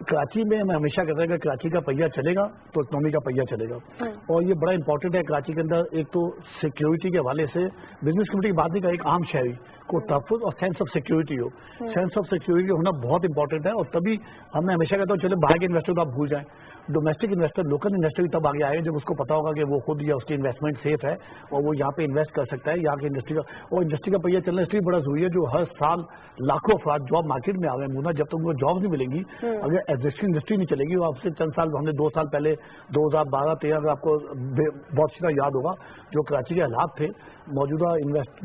کراچی میں میں ہمیشہ کہتا ہوں کہ کراچی کا پہیہ چلے گا تو اکنامی کا پہیہ چلے گا, اور یہ بڑا امپورٹنٹ ہے کراچی کے اندر. ایک تو سیکیورٹی کے حوالے سے بزنس کمیونٹی کی بات نہیں, کا ایک عام شہری کو تحفظ اور sense of security who. Sense of security ہونا بہت امپورٹنٹ ہے, اور تبھی ہم نے ہمیشہ کہتا ہوں چلے باہر کے انویسٹر تو آپ بھول جائیں, ڈومیسٹک انویسٹر لوکل انویسٹر بھی تب آگے آئے جب اس کو پتا ہوگا کہ وہ خود یا اس کی انویسٹمنٹ سیف ہے اور وہ یہاں پہ انویسٹ کر سکتا ہے یہاں کی انڈسٹری کا. اور انڈسٹری کا پہیہ چلنا اس لیے بڑا ضروری ہے جو ہر سال لاکھوں افراد جاب مارکیٹ میں آ رہے ہیں. مونا جب تک ان کو جاب نہیں ملیں گی, اگر ایگزسٹنگ انڈسٹری نہیں چلے گی. وہ آپ سے چند سال ہم نے 2 سال پہلے 2012-13 اگر آپ کو بہت سی طرح یاد ہوگا جو کراچی کے حالات تھے, موجودہ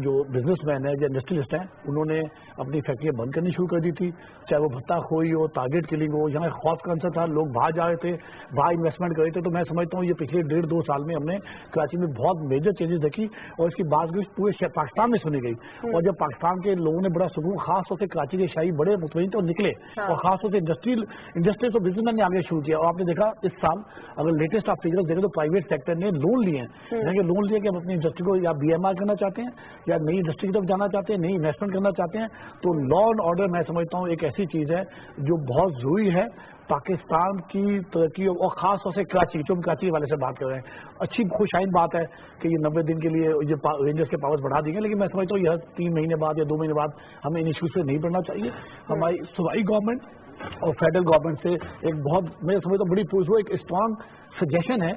جو بزنس مین ہے یا انڈسٹریلسٹ ہیں انہوں نے اپنی فیکٹریاں بند کرنی شروع کر دی تھی, چاہے وہ بھتہ کھوئی ہو, ٹارگیٹ کلنگ ہو. یہاں خوف کا عنصر تھا, لوگ باہر جا رہے تھے, باہر انویسٹمنٹ کر رہے تھے. تو میں سمجھتا ہوں یہ پچھلے 1.5-2 سال میں ہم نے کراچی میں بہت میجر چینجز دیکھی, اور اس کی بات پورے پاکستان میں سنی گئی. اور جب پاکستان کے لوگوں نے بڑا سکون, خاص طور سے کراچی کے شاہی بڑے مطمئن تھے اور نکلے, اور خاص طور سے انڈسٹریز اور بزنس مین نے آگے شروع کیا. اور آپ نے دیکھا اس سال اگر لیٹسٹ آپ فگرز دیکھیں تو پرائیویٹ سیکٹر نے لون لیے ہیں, لون لیے کہ ہم اپنی انڈسٹری کو یا بی ایم آر کرنا چاہتے ہیں یا نئی انڈسٹری کی طرف جانا چاہتے ہیں, نئی انویسٹمنٹ کرنا چاہتے ہیں. تو لا اینڈ آرڈر میں سمجھتا ہوں ایک ایسی چیز ہے جو بہت ضروری ہے پاکستان کی ترقی, اور خاص طور سے کراچی, جو ہم کراچی کے والے سے بات کر رہے ہیں. اچھی خوش آئند بات ہے کہ یہ 90 دن کے لیے یہ رینجرز کے پاورز بڑھا دیں گے, لیکن میں سمجھتا ہوں یہ 3 مہینے بعد یا 2 مہینے بعد ہمیں ان ایشوز سے نہیں پڑنا چاہیے. ہماری صوبائی گورنمنٹ اور فیڈرل گورنمنٹ سے ایک بہت میں سمجھتا ہوں بڑی پوچھ ایک اسٹرانگ سجیشن ہے,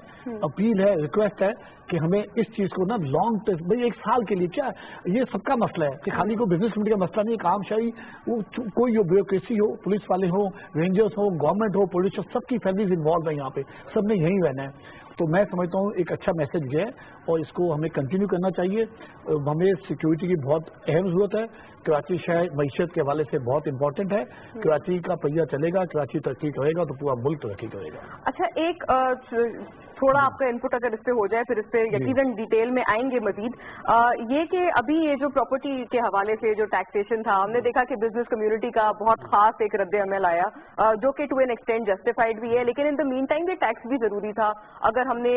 اپیل ہے, ریکویسٹ ہے کہ ہمیں اس چیز کو نا لانگ بھائی 1 سال کے لیے کیا یہ سب کا مسئلہ ہے کہ خالی کوئی بزنس کمیونٹی کا مسئلہ نہیں. ایک عام شہری وہ کوئی ہو, بیوروکریسی ہو, پولیس والے ہوں, رینجرز ہو, گورنمنٹ ہو, پولیس, سب کی فیملیز انوالو ہیں یہاں پہ, سب نے یہیں رہنا ہے. تو میں سمجھتا ہوں ایک اچھا میسج یہ ہے اور اس کو ہمیں کنٹینیو کرنا چاہیے. ہمیں سیکیورٹی کی بہت اہم ضرورت ہے. کراچی شہر معیشت کے حوالے سے بہت امپورٹنٹ ہے. کراچی کا پہیہ چلے گا, کراچی ترقی کرے گا تو پورا ملک ترقی کرے گا. اچھا, ایک تھوڑا آپ کا انپٹ اگر اس پہ ہو جائے, پھر اس پہ یقیناً ڈیٹیل میں آئیں گے مزید. یہ کہ ابھی یہ جو پراپرٹی کے حوالے سے جو ٹیکسیشن تھا, ہم نے دیکھا کہ بزنس کمیونٹی کا بہت خاص ایک رد عمل آیا جو کہ ٹو این ایکسٹینٹ جسٹیفائڈ بھی ہے, لیکن ان دا مین ٹائم یہ ٹیکس بھی ضروری تھا. اگر ہم نے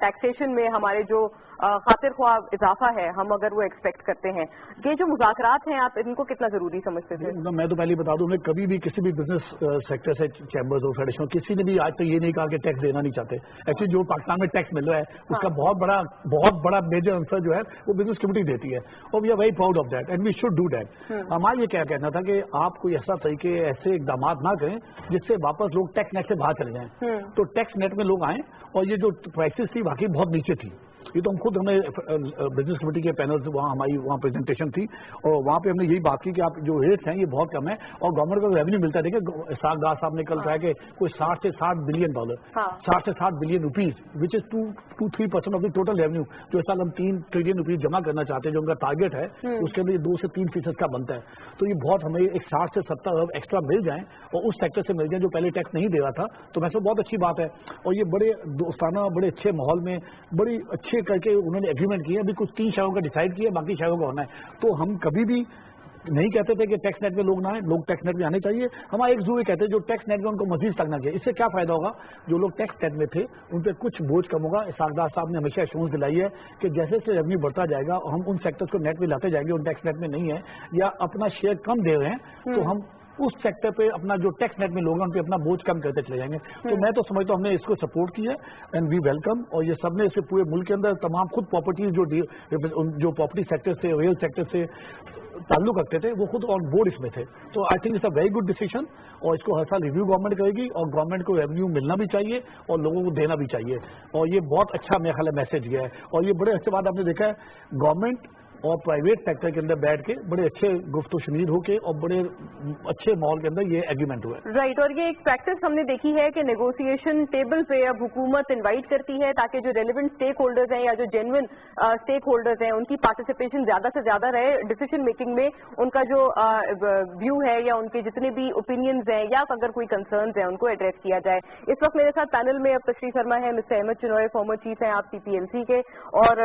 ٹیکسیشن میں ہمارے جو خاطر خواہ اضافہ ہے ہم اگر وہ ایکسپیکٹ کرتے ہیں, یہ جو مذاکرات ہیں آپ ان کو کتنا ضروری سمجھتے تھے؟ میں تو پہلے بتا دوں, میں کبھی بھی کسی بھی بزنس سیکٹر سے چیمبرز اور فیڈریشن کسی نے بھی آج تک یہ نہیں کہا کہ ٹیکس دینا نہیں چاہتے. ایکچولی جو پاکستان میں ٹیکس مل رہا ہے اس کا بہت بڑا میجر آنسر جو ہے وہ بزنس کمیونٹی دیتی ہے, اور we are very proud of that and we should do that. ہمارا یہ کیا کہنا تھا کہ آپ کوئی ایسا طریقے ایسے اقدامات نہ کریں جس سے واپس لوگ ٹیکس نیٹ سے باہر چلے جائیں. تو ٹیکس نیٹ میں لوگ آئیں, اور یہ جو پرائسز تھی واقعی بہت نیچے تھی. یہ تو ہم خود ہمیں بزنس کمیٹی کے پینل سے ہماری وہاں پریزنٹیشن تھی, اور وہاں پہ ہم نے یہی بات کی کہ آپ جو ریٹس ہیں یہ بہت کم ہے, اور گورنمنٹ کو ریونیو ملتا ہے. دیکھیں اسحاق ڈار صاحب نے کل کہا کہ کوئی $60 سے $70 بلین 60 سے 60 billion rupees which is 2-3% of the total revenue, جو اس سال ہم 3 ٹریلین روپیز جمع کرنا چاہتے ہیں, جو ان کا ٹارگیٹ ہے اس کے اندر 2 سے 3% کا بنتا ہے. تو یہ بہت ہمیں ایک 60 سے 70 ارب ایکسٹرا مل جائیں اور اس سیکٹر سے مل جائیں جو پہلے ٹیکس نہیں دے رہا تھا, تو میں سب بہت اچھی بات ہے. اور یہ بڑے دوستانہ بڑے اچھے ماحول میں بڑی اچھے کر کے انہوں نے ایگریمنٹ کیا. ابھی کچھ 3 شہروں کا ڈیسائیڈ کیا, باقی شہروں کا ہونا ہے. تو ہم کبھی بھی نہیں کہتے تھے کہ ٹیکس نیٹ میں لوگ نہ آئیں, لوگ ٹیکس نیٹ میں آنے چاہیے. ہمارا ایک ضرور کہتے ہیں جو ٹیکس نیٹ میں ان کو مزید تک نہ کیا. اس سے کیا فائدہ ہوگا, جو لوگ ٹیکس نیٹ میں تھے ان پہ کچھ بوجھ کم ہوگا. اسحاق ڈار صاحب نے ہمیشہ ایشورنس دلائی ہے کہ جیسے سے ریونیو بڑھتا جائے گا ہم ان سیکٹرز کو نیٹ میں لاتے جائیں گے, ان ٹیکس نیٹ میں نہیں ہے یا اپنا شیئر کم دے رہے ہیں, تو ہم اس سیکٹر پہ اپنا جو ٹیکس نیٹ میں لوگ ہیں ان پہ اپنا بوجھ کم کرتے چلے جائیں گے. تو میں تو سمجھتا ہوں ہم نے اس کو سپورٹ کیا ہے اینڈ وی ویلکم. اور یہ سب نے اسے پورے ملک کے اندر تمام خود پراپرٹیز جو پراپرٹی سیکٹر سے ریل سیکٹر سے تعلق رکھتے تھے وہ خود آن بورڈ اس میں تھے. تو I think it's a very good decision, اور اس کو ہر سال ریویو گورنمنٹ کرے گی, اور گورنمنٹ کو ریونیو ملنا بھی چاہیے اور لوگوں کو دینا بھی چاہیے. اور یہ بہت اچھا میرا خیال ہے میسج یہ ہے. اور یہ بڑے اچھے بات آپ نے دیکھا ہے گورنمنٹ اور پرائیویٹ سیکٹر کے اندر بیٹھ کے بڑے اچھے گفت و شنید ہو کے اور بڑے اچھے ماحول کے اندر یہ ایگریمنٹ ہوا ہے. رائٹ. اور یہ ایک پریکٹس ہم نے دیکھی ہے کہ نیگوسیشن ٹیبل پہ اب حکومت انوائٹ کرتی ہے تاکہ جو ریلیونٹ اسٹیک ہولڈرز ہیں یا جو جینوئن اسٹیک ہولڈرز ہیں ان کی پارٹیسپیشن زیادہ سے زیادہ رہے ڈیسیشن میکنگ میں. ان کا جو ویو ہے یا ان کے جتنے بھی اوپینینز ہیں یا اگر کوئی کنسرنز ہیں ان کو ایڈریس کیا جائے. اس وقت میرے ساتھ پینل میں اب تشریف فرما ہے مسٹر احمد چنوئے, فارمر چیف ہیں آپ CPLC کے, اور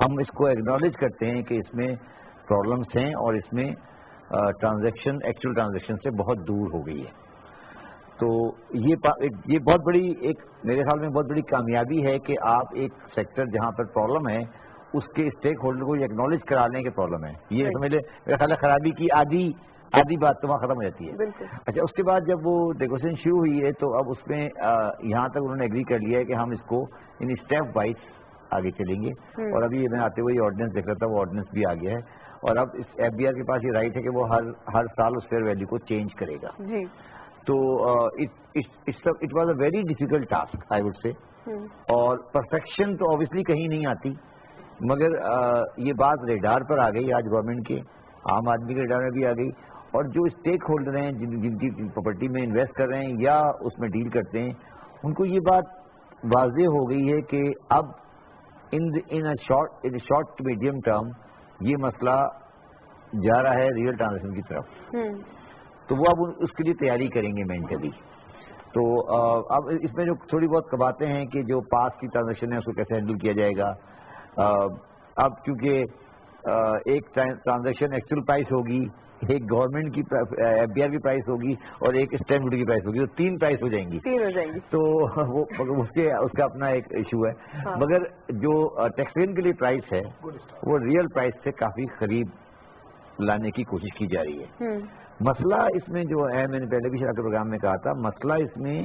ہم اس کو ایکنالج کرتے ہیں کہ اس میں پرابلمس ہیں اور اس میں ایکچوئل ٹرانزیکشن سے بہت دور ہو گئی ہے. تو یہ بہت بڑی میرے خیال میں بہت بڑی کامیابی ہے کہ آپ ایک سیکٹر جہاں پر پرابلم ہے اس کے اسٹیک ہولڈر کو یہ ایکنالج کرا لیں کہ پرابلم ہے. یہ سمجھ لیں میرے خیال ہے خرابی کی آدھی بات تو وہاں ختم ہو جاتی ہے. اچھا اس کے بعد جب وہ نیگوشیشن شروع ہوئی ہے تو اب اس میں یہاں تک انہوں نے ایگری کر لیا ہے کہ ہم اس کو ان اسٹیپ وائز آگے چلیں گے. اور ابھی میں آتے ہوئے یہ آرڈیننس دیکھ رہا تھا, وہ آرڈیننس بھی آ گیا ہے اور اب اس ایف بی آر کے پاس یہ رائٹ ہے کہ وہ ہر سال اس فیئر ویلیو کو چینج کرے گا. تو it was a very difficult task I would say. اور پرفیکشن تو آبویسلی کہیں نہیں آتی, مگر یہ بات ریڈار پر آ گئی آج گورنمنٹ کے, عام آدمی کے ریڈار میں بھی آ گئی. اور جو اسٹیک ہولڈر ہیں جن کی پراپرٹی میں انویسٹ کر رہے ہیں یا اس میں ڈیل کرتے ہیں, ان کو یہ بات واضح ہو گئی ہے کہ اب in short to medium term یہ مسئلہ جا رہا ہے ریئل ٹرانزیکشن کی طرف. تو وہ اب اس کے لیے تیاری کریں گے مینٹلی. تو اب اس میں جو تھوڑی بہت باتیں ہیں کہ جو پاس کی ٹرانزیکشن ہے اس کو کیسے ہینڈل کیا جائے گا. اب کیونکہ ایک ٹرانزیکشن ایکچوئل پرائس ہوگی, ایک گورنمنٹ کی ایف بی آر کی پرائس ہوگی اور ایک اسٹیمپ ڈیوٹی کی پرائس ہوگی, تو 3 پرائس ہو جائیں گی. تو وہ اس کا اپنا ایک ایشو ہے. مگر جو ٹیکسپیئر کے لیے پرائس ہے وہ ریئل پرائس سے کافی قریب لانے کی کوشش کی جا رہی ہے. مسئلہ اس میں جو ہے, میں نے پہلے بھی شرح کے پروگرام میں کہا تھا, مسئلہ اس میں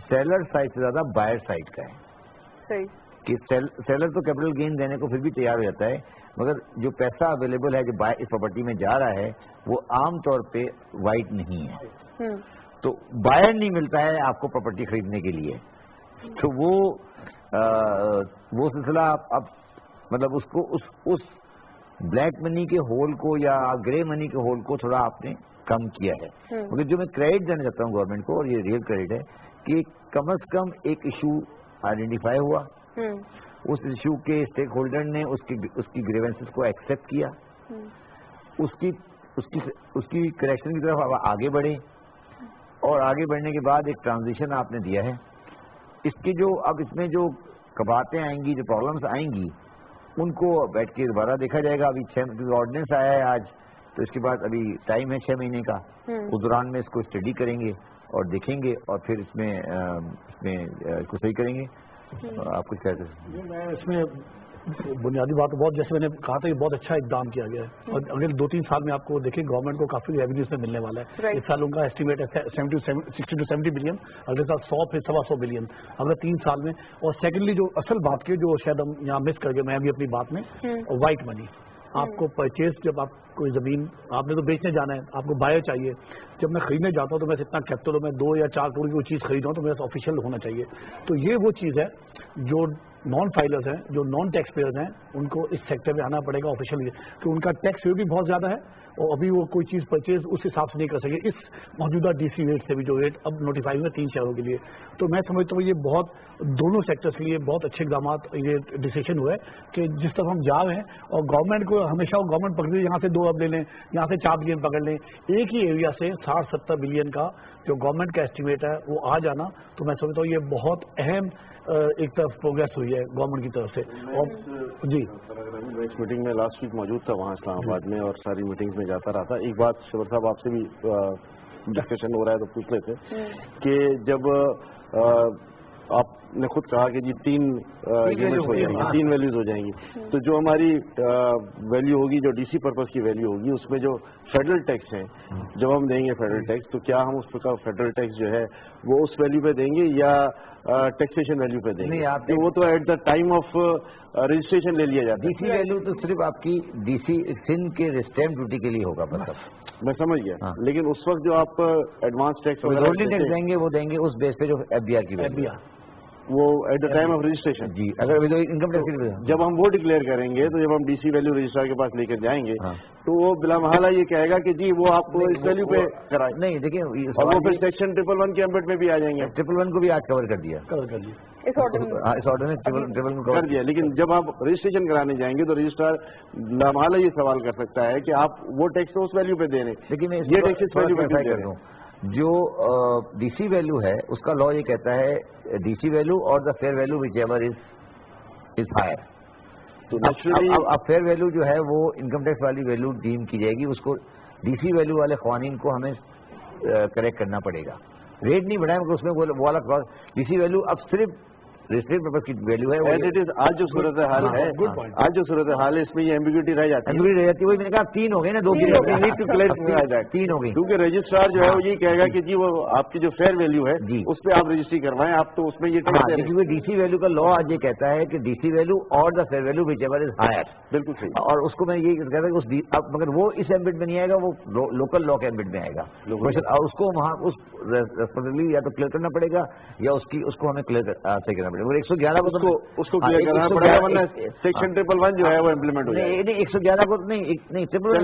سیلر سائڈ سے زیادہ بائر سائڈ کا ہے. کہ سیلر تو کیپٹل گین دینے کو پھر بھی تیار ہو جاتا ہے, مگر جو پیسہ اویلیبل ہے جو اس پراپرٹی میں جا رہا ہے وہ عام طور پہ وائٹ نہیں ہے. تو بائر نہیں ملتا ہے آپ کو پراپرٹی خریدنے کے لیے. تو وہ سلسلہ اب مطلب اس کو اس بلیک منی کے ہول کو یا گرے منی کے ہول کو تھوڑا آپ نے کم کیا ہے. مگر جو میں کریڈٹ دینا چاہتا ہوں گورنمنٹ کو, اور یہ ریئل کریڈٹ ہے, کہ کم از کم ایک ایشو آئیڈینٹیفائی ہوا, اس ایشو کے اسٹیک ہولڈر نے اس کی گریونسز کو ایکسیپٹ کیا, اس کی کریکشن کی طرف آگے بڑھے, اور آگے بڑھنے کے بعد ایک ٹرانزیشن آپ نے دیا ہے. اس کی جو اب اس میں جو کباتیں آئیں گی, جو پرابلمس آئیں گی, ان کو بیٹھ کے دوبارہ دیکھا جائے گا. ابھی آرڈیننس آیا ہے آج, تو اس کے بعد ابھی ٹائم ہے 6 مہینے کا. اس دوران میں اس کو اسٹڈی کریں گے اور دیکھیں گے اور پھر اس میں اس کو صحیح کریں گے. آپ کچھ کہتے ہیں؟ میں اس میں بنیادی بات بہت, جیسے میں نے کہا تھا, یہ بہت اچھا اقدام کیا گیا ہے. اور اگلے 2-3 سال میں آپ کو دیکھیں گورنمنٹ کو کافی ریونیوز میں ملنے والا ہے. اس سال ان کا اسٹیمیٹ ہے 60 to 70 بلین, اگلے سال 100 پھر 125 بلین اگلے 3 سال میں. اور سیکنڈلی جو اصل بات کی جو شاید ہم یہاں مس کر گئے میں بھی اپنی بات میں, وائٹ منی. آپ کو پرچیز, جب آپ کوئی زمین آپ نے تو بیچنے جانا ہے, آپ کو بائر چاہیے. جب میں خریدنے جاتا ہوں تو میں اتنا کیپٹل ہوں, میں 2 یا 4 کروڑ کی کوئی چیز خرید رہا ہوں تو میرے آفیشیل ہونا چاہیے. تو یہ وہ چیز ہے جو نان فائلرز ہیں, جو نان ٹیکس پیئرز ہیں, ان کو اس سیکٹر میں آنا پڑے گا آفیشیل, کہ ان کا ٹیکس بھی بہت زیادہ ہے اور ابھی وہ کوئی چیز پرچیز اس حساب سے نہیں کر سکے اس موجودہ ڈی سی ریٹ سے بھی, جو ریٹ اب نوٹیفائی ہوئے 3 شہروں کے لیے. تو میں سمجھتا ہوں یہ بہت دونوں سیکٹرز کے لیے بہت اچھے اقدامات, یہ ڈیسیشن ہوا ہے کہ جس طرح ہم جا رہے ہیں. اور گورنمنٹ کو ہمیشہ گورنمنٹ پکڑ یہاں سے 2 ارب لے لیں, یہاں سے 4 بلین پکڑ لیں, ایک ہی ایریا سے 60-70 بلین کا جو گورنمنٹ کا اسٹیمیٹ ہے وہ آ جانا, تو میں سمجھتا ہوں یہ بہت اہم ایک طرف پروگریس ہوئی ہے گورنمنٹ کی طرف سے. اور جی میں اس میٹنگ میں لاسٹ ویک موجود تھا وہاں اسلام آباد میں, اور ساری میٹنگز میں جاتا رہا تھا. ایک بات شبر صاحب آپ سے بھی ڈسکشن ہو رہا ہے تو پوچھ لیتے کہ جب آپ نے خود کہا کہ جی 3 یونٹس ہو جائیں گی, 3 ویلیوز ہو جائیں گی, تو جو ہماری ویلیو ہوگی, جو ڈی سی پرپز کی ویلیو ہوگی, اس میں جو فیڈرل ٹیکس ہیں, جب ہم دیں گے فیڈرل ٹیکس, تو کیا ہم اس کا فیڈرل ٹیکس جو ہے وہ اس ویلیو پہ دیں گے یا ٹیکسیشن ویلیو پہ دیں گے؟ وہ تو at the time of registration لے لیا جاتا ہے. ڈی سی ویلیو تو صرف آپ کی ڈی سی سندھ کے اسٹیمپ ڈیوٹی کے لیے ہوگا. مطلب میں سمجھ گیا, لیکن اس وقت جو آپ ایڈوانس ٹیکس دیں گے وہ دیں گے اس بیس پہ جو ایف بی آر کی ویلیو وہ at the time of registration. جی, اگر انکم ٹیکس جب ہم وہ ڈکلیئر کریں گے تو جب ہم ڈی سی ویلیو رجسٹرار کے پاس لے کر جائیں گے تو وہ بلا محالہ یہ کہے گا کہ جی وہ آپ کو اس ویلیو پہ کرائے. نہیں دیکھیں, اور وہ پھر سیکشن 111 کے ایمبٹ میں بھی آ جائیں گے. 111 کو بھی آج کور کر دیا, اس آرڈر کر دیا. لیکن جب آپ رجسٹریشن کرانے جائیں گے تو رجسٹرار بلا محالہ یہ سوال کر سکتا ہے کہ آپ وہ ٹیکس اس ویلیو پہ دے رہے ہیں, لیکن یہ ٹیکس اس ویلیو پہ دے رہے ہیں. جو ڈی سی ویلو ہے اس کا لا یہ کہتا ہے ڈی سی ویلو اور the fair value whichever is higher. تو نیچرلی اب فیئر ویلو جو ہے وہ انکم ٹیکس والی ویلو ڈیم کی جائے گی، اس کو ڈی سی ویلو والے قوانین کو ہمیں کریکٹ کرنا پڑے گا. ریٹ نہیں بڑھائیں مگر اس میں وہ والا ڈی سی ویلو اب صرف رجسٹرڈ پیپر کی ویلو ہے. آج جو صورتحال ہے اس میں یہ ایمبیگوٹی رہ جاتی ہے. وہی میں نے کہا 3 ہو گئے نا، 2 3 ہو گئی. کیونکہ رجسٹرار جو ہے وہ یہ کہے گا کہ جی وہ آپ کی جو فیئر ویلو ہے اس پہ آپ رجسٹری کروائیں، آپ تو اس میں یہ کیونکہ ڈی سی ویلو کا لا آج یہ کہتا ہے کہ ڈی سی ویلو اور the fair value whichever is higher. بالکل صحیح. اور اس کو میں یہ کہتا ہوں کہ اب مگر وہ اس ایمبٹ میں نہیں آئے گا، وہ لوکل لا کے ایمبٹ میں آئے گا. اور اس کو وہاں اس ریسپانسبلٹی یا تو کلیئر کرنا پڑے گا یا اس کو ہمیں کلیئر کرنا پڑے گا. 111 اس کو کلیئر کرنا پڑے گا ورنہ سیکشن 111 جو ہے وہ امپلیمنٹ ہو جائے گا. نہیں 111 کو نہیں 111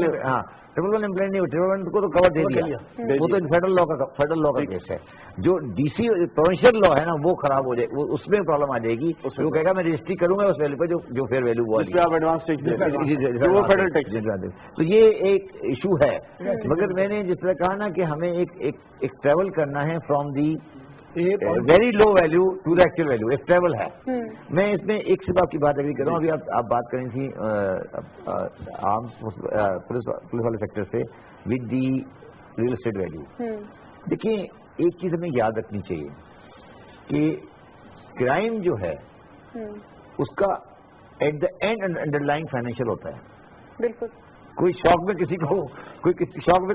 امپلیمنٹ نہیں ہو. 111 کو تو کور دے دیا، وہ تو فیڈرل لا کا کیس ہے. جو ڈی سی پروونشل لا ہے نا وہ خراب ہو جائے، اس میں پرابلم آ جائے گی. وہ کہے گا میں رجسٹری کروں گا اس ویلو پہ جو فیئر ویلو وہ آپ ایڈوانس ٹیکس وہ فیڈرل ٹیکس. تو یہ ایک ایشو ہے. مگر میں نے جس طرح کہا نا کہ ہمیں ایک ٹریول کرنا ہے from the very low value to the actual value. ایک ٹریول ہے. میں اس میں ایک سے آپ کی بات اگری کر رہا ہوں. ابھی آپ بات کریں تھی عام پولیس والے سیکٹر سے with the real estate value. دیکھیں ایک چیز ہمیں یاد رکھنی چاہیے کہ کرائم جو ہے اس کا at the end under line financial ہوتا ہے. بالکل. کوئی شوق میں کسی کو شوق میں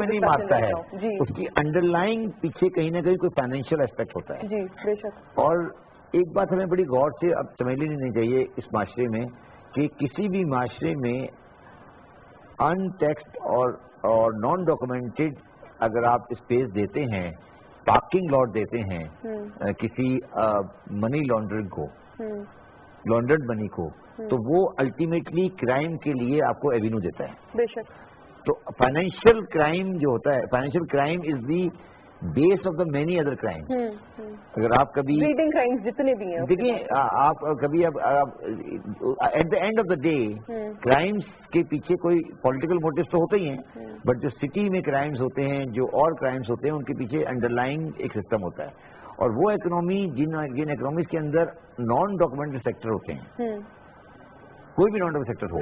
نہیں مارتا ہے. اس کی انڈر لائن پیچھے کہیں نہ کہیں کوئی فائنینشیل ایسپیکٹ ہوتا ہے. جی بے شک. اور ایک بات ہمیں بڑی غور سے اب سمجھ لینی چاہیے اس معاشرے میں کہ کسی بھی معاشرے میں ان ٹیکسڈ اور نان ڈاکومنٹڈ اگر آپ اسپیس دیتے ہیں، پارکنگ لاٹ دیتے ہیں کسی منی لانڈرنگ کو، لانڈرڈ منی کو، تو وہ الٹیمیٹلی کرائم کے لیے آپ کو ایوینیو دیتا ہے. بے شک. تو فائنینشیل کرائم جو ہوتا ہے، financial crime is the base of the many other crime. اگر آپ کبھی جتنے بھی ہیں دیکھیں آپ کبھی اب at the end of the day crimes کے پیچھے کوئی پولیٹیکل موٹیوز تو ہوتے ہی ہیں، بٹ جو سٹی میں کرائمس ہوتے ہیں، جو اور کرائمس ہوتے ہیں، ان کے پیچھے انڈر لائن ایک سسٹم ہوتا ہے. اور وہ اکنامی جن اکنامیز کے اندر نان ڈاکومنٹڈ سیکٹر ہوتے ہیں، کوئی بھی نان ڈاکومنٹڈ سیکٹر ہو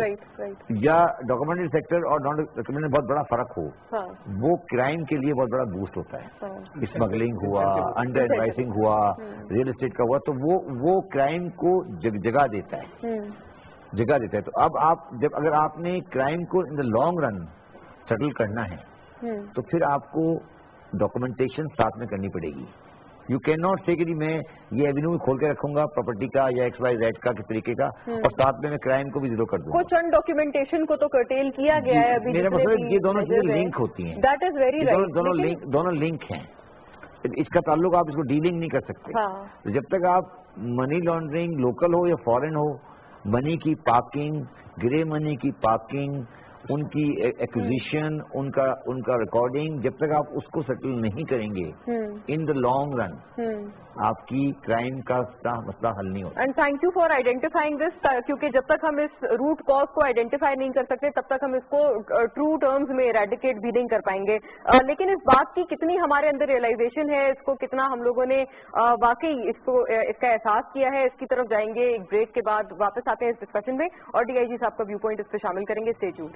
یا ڈاکومنٹڈ سیکٹر اور نان ڈاکومنٹڈ میں بہت بڑا فرق ہو، وہ کرائم کے لیے بہت بڑا بوسٹ ہوتا ہے. اسمگلنگ ہوا، انڈر ایڈوائزنگ ہوا، ریئل اسٹیٹ کا ہوا، تو وہ کرائم کو جگہ دیتا ہے. تو اب اگر آپ نے کرائم کو ان دا لانگ رن سیٹل کرنا ہے تو پھر آپ کو ڈاکومنٹیشن ساتھ میں کرنی پڑے گی. یو کین ناٹ سے کہ میں یہ ایوینیو کھول کے رکھوں گا پراپرٹی کا یا ایکس وائی زیڈ کا کس طریقے کا اور ساتھ میں کرائم کو بھی زیرو کر دوں گا. کچھ ان ڈاکیومنٹیشن کو تو کرٹیل کیا گیا ہے ابھی. میرا مطلب یہ دونوں چیزیں لنک ہوتی ہیں. That is very right. دونوں لنک ہیں. اس کا تعلق آپ اس کو ڈیلنگ نہیں کر سکتے. جب تک آپ منی لانڈرنگ لوکل ہو یا فورن ہو، منی کی پارکنگ، گرے منی کی پارکنگ، ان کی ایکوزیشن، ان کا ریکارڈنگ، جب تک آپ اس کو سیٹل نہیں کریں گے ان دا لانگ رن آپ کی کرائم کا مسئلہ حل نہیں ہوتا. And thank you for identifying this, کیونکہ جب تک ہم اس روٹ کاز کو آئیڈینٹیفائی نہیں کر سکتے تب تک ہم اس کو ٹرو ٹرمز میں ایریڈیکیٹ بھی نہیں کر پائیں گے. لیکن اس بات کی کتنی ہمارے اندر ریئلائزیشن ہے، اس کو کتنا ہم لوگوں نے واقعی اس کا احساس کیا ہے، اس کی طرف جائیں گے. ایک بریک کے بعد واپس آتے ہیں اس ڈسکشن میں اور ڈی آئی جی صاحب کا ویو پوائنٹ اس پہ شامل کریں گے. Stay tuned.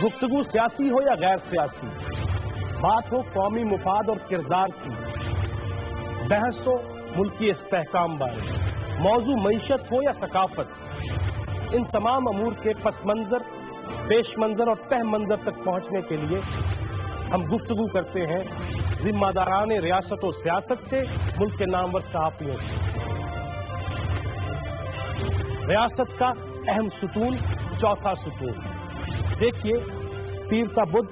گفتگو سیاسی ہو یا غیر سیاسی، بات ہو قومی مفاد اور کردار کی، بحث ہو ملکی استحکام بارے، موضوع معیشت ہو یا ثقافت، ان تمام امور کے پس منظر، پیش منظر اور تہ منظر تک پہنچنے کے لیے ہم گفتگو کرتے ہیں ذمہ داران ریاست و سیاست سے، ملک کے نامور صحافیوں سے. ریاست کا اہم ستون، چوتھا ستون. دیکھیے پیر کا بدھ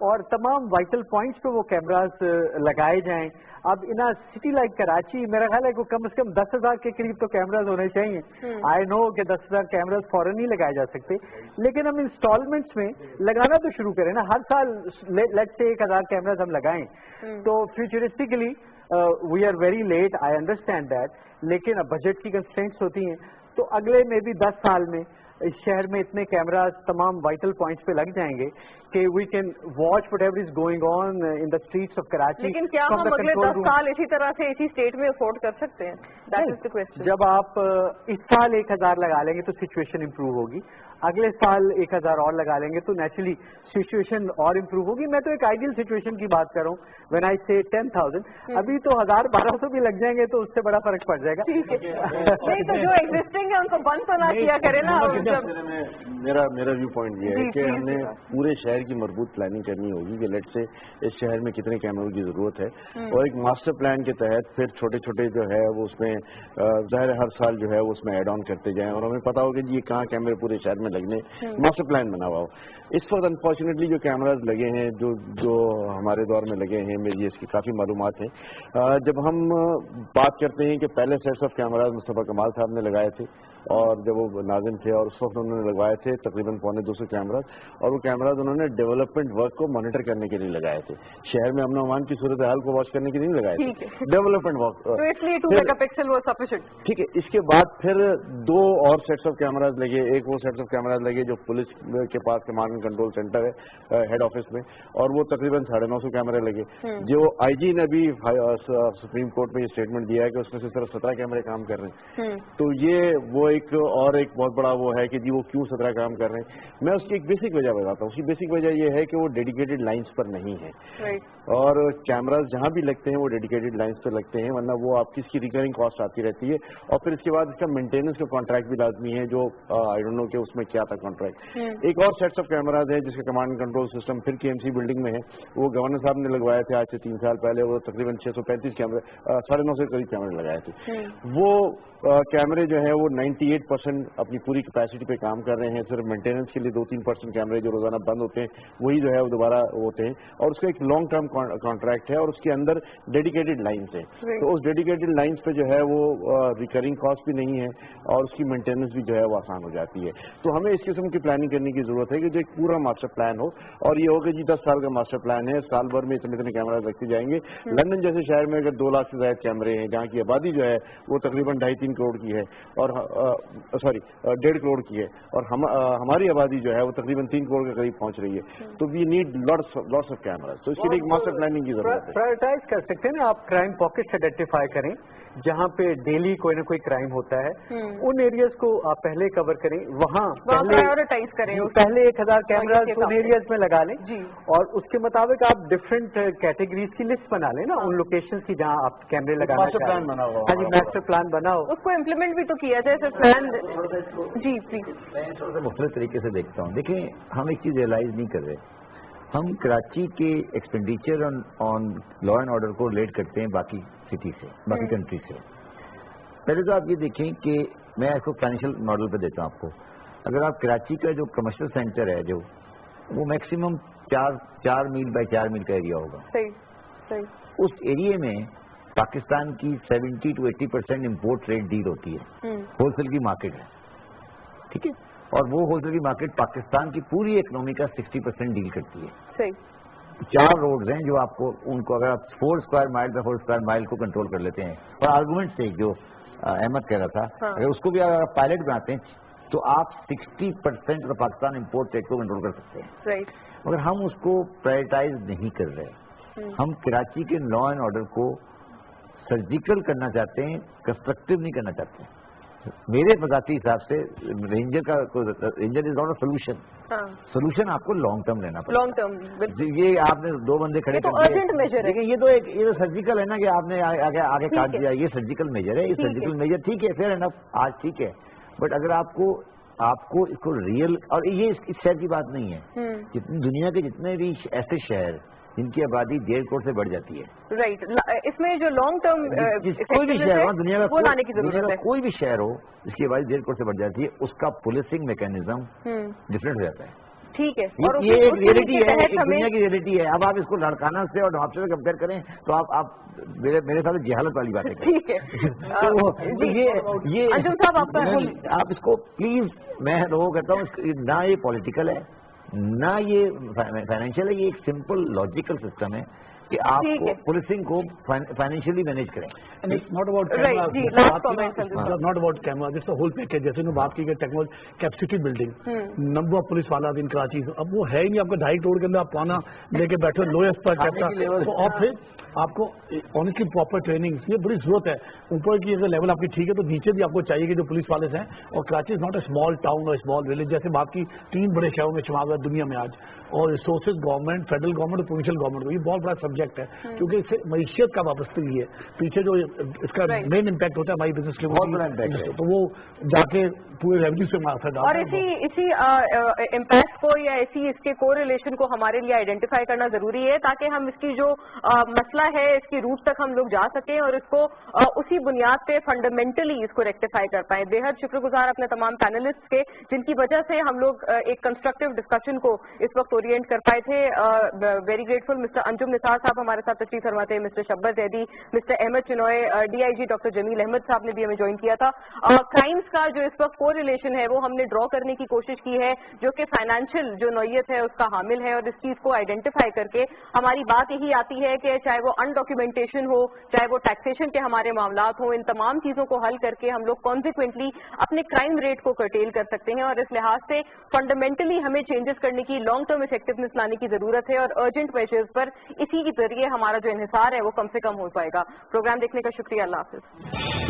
اور تمام وائٹل پوائنٹس پہ وہ کیمراز لگائے جائیں. اب ان سٹی لائک کراچی میرا خیال ہے کہ کم از کم 10,000 کے قریب تو کیمراز ہونے چاہیے. آئی نو کہ 10,000 کیمراز فوراً نہیں لگائے جا سکتے, لیکن ہم انسٹالمنٹس میں لگانا تو شروع کریں نا. ہر سال لیٹ سے 1,000 کیمراز ہم لگائیں تو futuristically we are very late, I understand that, لیکن اب بجٹ کی کنسٹرینٹس ہوتی ہیں تو اگلے میں بھی 10 سال میں اس شہر میں اتنے کیمراز تمام وائٹل پوائنٹس پہ لگ جائیں گے کہ we can watch whatever is going on in the streets of Karachi. لیکن کیا ہم اگلے 10 سال اسی طرح سے اسی اسٹیٹ میں افورڈ کر سکتے ہیں؟ That is the question. جب آپ اس سال 1,000 لگا لیں گے تو سچویشن امپروو ہوگی, اگلے سال 1,000 اور لگا لیں گے تو نیچرلی سچویشن اور امپروو ہوگی. میں تو ایک آئیڈیل سچویشن کی بات کر رہا ہوں. وین آئی سے 10,000, ابھی تو 1,000-1,200 بھی لگ جائیں گے تو اس سے بڑا فرق پڑ جائے گا. نہیں تو جو ایگزسٹنگ ہے ان کو بند تو نہ کیا کرے نا. میرا ویو پوائنٹ یہ ہے کہ ہم نے پورے شہر کی مربوط پلاننگ کرنی ہوگی کہ لیٹ سے اس شہر میں کتنے کیمروں کی ضرورت ہے, اور ایک ماسٹر پلان کے تحت پھر چھوٹے چھوٹے جو ہے وہ اس میں ظاہر ہر سال جو ہے وہ اس میں ایڈ آن کرتے جائیں, اور ہمیں پتا ہو کہ یہ کہاں کیمرے پورے شہر میں لگنے, ماسٹر پلان بنا ہوا ہو. اس وقت انفارچونیٹلی جو کیمراز لگے ہیں جو ہمارے دور میں لگے ہیں, میری اس کی کافی معلومات ہیں. جب ہم بات کرتے ہیں کہ پہلے سیٹس آف کیمراز مصطفیٰ کمال صاحب نے لگائے تھے, اور جب وہ ناظم تھے اور اس وقت انہوں نے لگوائے تھے تقریباً 250 کیمراز, اور وہ کیمراز انہوں نے ڈیولپمنٹ ورک کو مانیٹر کرنے کے لیے لگائے تھے, شہر میں امن و امان کی صورتحال کو واچ کرنے کے لیے نہیں لگائے تھے, ڈیولپمنٹ ورک. تو اس لیے 2 میگا پکسل وہ سفیشینٹ. ٹھیک ہے. اس کے بعد پھر 2 اور سیٹس آف کیمراز لگے. ایک وہ سیٹس آف کیمراز لگے جو پولیس کے پاس کمانڈ اینڈ کنٹرول سینٹر ہے ہیڈ آفس میں, اور وہ تقریباً 950 کیمرے لگے. جو آئی جی نے بھی سپریم کورٹ میں یہ اسٹیٹمنٹ دیا ہے کہ اس میں سے صرف 17 کیمرے کام کر رہے ہیں. تو یہ وہ ایک بہت بڑا وہ ہے کہ جی وہ کیوں 17 کام کر رہے ہیں. میں اس کی ایک بیسک وجہ بتاتا ہوں. اس کی بیسک وجہ یہ ہے کہ وہ ڈیڈیکیٹڈ لائنز پر نہیں ہے, اور کیمراز جہاں بھی لگتے ہیں وہ ڈیڈیکیٹڈ لائنز پہ لگتے ہیں, ورنہ وہ آپ کی اس کی ریکرنگ کاسٹ آتی رہتی ہے. اور پھر اس کے بعد اس کا مینٹیننس کا کانٹریکٹ بھی لازمی ہے, جو آئی ڈونٹ نو کہ اس میں کیا تھا کانٹریکٹ. ایک اور سیٹس آف کیمراز ہے جس کا کمانڈ اینڈ کنٹرول سسٹم پھر KMC بلڈنگ میں ہے, وہ گورنر صاحب نے لگوایا تھے آج سے 3 سال پہلے. وہ تقریباً 635 کیمرے 950 کے قریب کیمرے لگائے تھے. وہ کیمرے جو ہے وہ 98% اپنی پوری کیپیسٹی پہ کام کر رہے ہیں. صرف مینٹیننس کے لیے 2-3% کیمرے جو روزانہ بند ہوتے ہیں وہی جو ہے وہ دوبارہ ہوتے ہیں, اور اس کا ایک لانگ ٹرم کانٹریکٹ ہے, اور اس کے اندر ڈیڈیکیٹڈ لائنس ہیں. تو اس ڈیڈیکیٹڈ لائنس پہ جو ہے وہ ریکرنگ کاسٹ بھی نہیں ہے, اور اس کی مینٹیننس بھی جو ہے وہ آسان ہو جاتی ہے. تو ہمیں اس قسم کی پلاننگ کرنے کی ضرورت ہے کہ جو ایک پورا ماسٹر پلان ہو, اور یہ ہو کہ جی 10 سال کا ماسٹر پلان ہے, سال بھر میں اتنے کیمراز رکھتے جائیں گے. لندن جیسے شہر میں اگر 2 لاکھ سے زائد کیمرے ہیں, جہاں کی آبادی جو ہے وہ تقریباً 2.5-3 کروڑ کی ہے, اور 1.5 کروڑ کی ہے, اور ہماری آبادی جو ہے وہ تقریباً 3 کروڑ کے قریب پہنچ رہی ہے. تو we need lots of cameras. تو اس کے لیے ایک ماسٹر پلاننگ کی ضرورت ہے. پرائورٹائز کر سکتے ہیں نا آپ, کرائم پاکٹس آئیڈینٹیفائی کریں جہاں پہ ڈیلی کوئی نہ کوئی کرائم ہوتا ہے, ان ایریاز کو آپ پہلے کور کریں, وہاں پرائورٹائز کریں, پہلے 1,000 کیمراز ان ایریاز میں لگا لیں, اور اس کے مطابق آپ ڈفرینٹ کیٹیگریز کی لسٹ بنا لیں نا ان لوکیشن کی جہاں آپ کیمرے لگانا چاہیں. ہاں جی, ماسٹر پلان بناؤ, اس کو امپلیمنٹ بھی تو کیا جائے سر پلان. G please. میں مختلف طریقے سے دیکھتا ہوں. دیکھیں, ہم ایک چیز ریئلائز نہیں کر رہے, ہم کراچی کے expenditure on law and order کو ریلیٹ کرتے ہیں باقی سٹی سے, باقی کنٹری سے. پہلے تو آپ یہ دیکھیں کہ میں اس کو فائنینشیل ماڈل پہ دیتا ہوں آپ کو. اگر آپ کراچی کا جو کمرشل سینٹر ہے جو وہ میکسیمم 4 میل بائی 4 میل کا ایریا ہوگا, اس ایریے میں پاکستان کی 70 to 80% امپورٹ ریٹ ڈیل ہوتی ہے, ہول سیل کی مارکیٹ ہے. ٹھیک ہے, اور وہ ہول سیل کی مارکیٹ پاکستان کی پوری اکنامی کا 60% ڈیل کرتی ہے. 4 روڈز ہیں جو آپ کو, ان کو اگر آپ 4 اسکوائر مائل کا 4 اسکوائر مائل کو کنٹرول کر لیتے ہیں, اور آرگومنٹ سے جو احمد کہہ رہا تھا, اگر اس کو بھی اگر آپ پائلٹ بناتے ہیں تو آپ 60% کا پاکستان امپورٹ ریٹ کو کنٹرول کر سکتے ہیں. مگر ہم اس کو پرائورٹائز نہیں کر رہے. ہم کراچی کے لا اینڈ آرڈر کو سرجیکل کرنا چاہتے ہیں, کنسٹرکٹیو نہیں کرنا چاہتے ہیں. میرے ذاتی حساب سے ranger is not a solution. Solution آپ کو لانگ ٹرم لینا پڑے. لانگ ٹرم یہ آپ نے 2 بندے کھڑے کر دیے, لیکن یہ تو سرجیکل ہے نا کہ آپ نے آگے کاٹ دیا. یہ سرجیکل میجر ہے, یہ سرجیکل میجر ٹھیک ہے, فیئر انف, آج ٹھیک ہے. بٹ اگر آپ کو اس کو ریئل, اور یہ اس شہر کی بات نہیں ہے, جتنی دنیا کے جتنے بھی ایسے شہر جن کی آبادی 1.5 کروڑ سے بڑھ جاتی ہے, رائٹ, اس میں جو لانگ ٹرم کوئی بھی شہر ہو دنیا کا, کوئی بھی شہر ہو جس کی آبادی 1.5 کروڑ سے بڑھ جاتی ہے, اس کا پولیسنگ میکینزم ڈفرینٹ ہو جاتا ہے. ٹھیک ہے, یہ ایک ریئلٹی ہے, ایک دنیا کی ریئلٹی ہے. اب آپ اس کو لڑکانہ سے اور ڈھانپے سے کمپیئر کریں تو آپ میرے ساتھ جہالت والی باتیں کریں. ٹھیک ہے, یہ انجم صاحب آپ اس کو پلیز, میں لوگوں کہتا ہوں نہ یہ پولیٹیکل ہے نہ یہ فائنینشیل ہے, یہ ایک سمپل لاجیکل سسٹم ہے کہ آپ کو پولیسنگ کو فائنینشیلی مینیج کریں. ناٹ اباؤٹ کیمرا, جس کا ہول پیکج, جیسے نے بات کی کہ technology capacity building, number of police والا ان کراچی, اب وہ ہے ہی نہیں. آپ کا 2.5 کروڑ کے اندر آپ پانا لے کے بیٹھے لوئسٹ پر, اور پھر آپ کو آنیسٹلی پراپر ٹریننگ, یہ بڑی ضرورت ہے. اوپر کی اگر لیول آپ کی ٹھیک ہے تو نیچے بھی آپ کو چاہیے کہ جو پولیس والے ہیں, اور Karachi is not a small town اور اسمال ولیج, جیسے بات کی 3 بڑے شہروں میں شمار ہوا دنیا میں آج, اور ریسورسز گورنمنٹ, فیڈرل گورنمنٹ اور پروونشل گورنمنٹ کو, یہ بہت بڑا سبجیکٹ ہے کیونکہ اس سے معیشت کا وابستگی ہے. پیچھے جو اس کا مین امپیکٹ ہوتا ہے ہماری بزنس کے اوپر, تو وہ جا کے پورے ریونیو سے اثر ڈالتا ہے. اور اسی امپیکٹ کو یا اس کے کو ریلیشن کو ہمارے لیے آئیڈینٹیفائی کرنا ضروری ہے تاکہ ہم اس کی جو مسئلہ ہے اس کی روٹ تک ہم لوگ جا سکیں اور اس کو اسی بنیاد پہ فنڈامنٹلی اس کو ریکٹیفائی کر پائیں. بے حد شکر گزار اپنے تمام پینلسٹ کے جن کی وجہ سے ہم لوگ ایک کنسٹرکٹیو ڈسکشن کو اس وقت اورینٹ کر پائے تھے. Very grateful. Mister Anjum Nisar sahib ہمارے ساتھ تشریف فرما تھے, mister Shabbar Zaidi, mister Ahmed Chinoy, DIG doctor Jamil Ahmed sahib نے بھی ہمیں جوائن کیا تھا. کرائمز کا جو اس وقت کو ریلیشن ہے وہ ہم نے ڈرا کرنے کی کوشش کی ہے جو کہ فائنینشیل جو نوعیت ہے اس کا حامل ہے, اور اس چیز کو آئیڈینٹیفائی کر کے ہماری بات یہی آتی ہے کہ چاہے وہ انڈاکیومنٹیشن ہو, چاہے وہ ٹیکسیشن کے ہمارے معاملات ہوں, ان تمام چیزوں کو حل کر کے ہم لوگ کانسیکوینٹلی اپنے کرائم ریٹ کو کرٹیل کر سکتے ہیں. اور اس لحاظ سے فنڈامنٹلی ہمیں چینجز کرنے کی, لانگ ٹرم افیکٹونیس لانے کی ضرورت ہے, اور ارجنٹ میجرز پر اسی کے ذریعے ہمارا جو انحصار ہے وہ کم سے کم ہو پائے گا. پروگرام دیکھنے کا شکریہ. اللہ حافظ.